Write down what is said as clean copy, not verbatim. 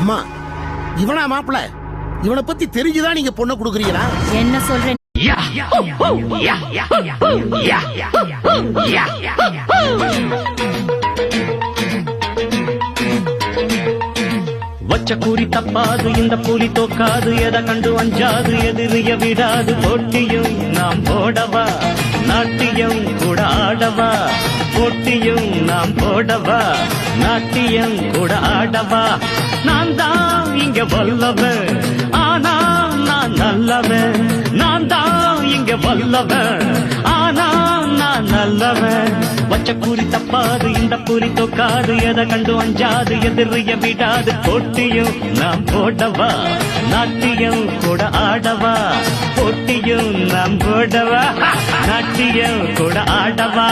அம்மா, இவனா மாப்பிள? இவனை பத்தி தெரிஞ்சுதான் நீங்க பொண்ணை கொடுக்குறீங்களா? என்ன சொல்றேன்? வச்ச கூறி தப்பாது, இந்த புலி தோக்காது, எதை கண்டு அஞ்சாது, எதிரிய விடாது. போட்டியும் நாம் போடவா, நாட்டியம் கூட ஆடவா. போட்டியும் நாம் போடவா, நாட்டியம் கூட ஆடவா. நான் தான் இங்க வல்லவன், ஆனா நான் நல்லவன். நான் தான் இங்க வல்லவன், ஆனா நான் நல்லவன். வச்ச கூறி தப்பாது, இந்த புலி தோக்காது, எதை கண்டு அஞ்சாது, எதிரிய விடாது. போட்டியும் நாம் போடவா, நாட்டியம் கூட ஆடவா. போட்டியும் நாம் போடவா, நாட்டியம் கூட ஆடவா.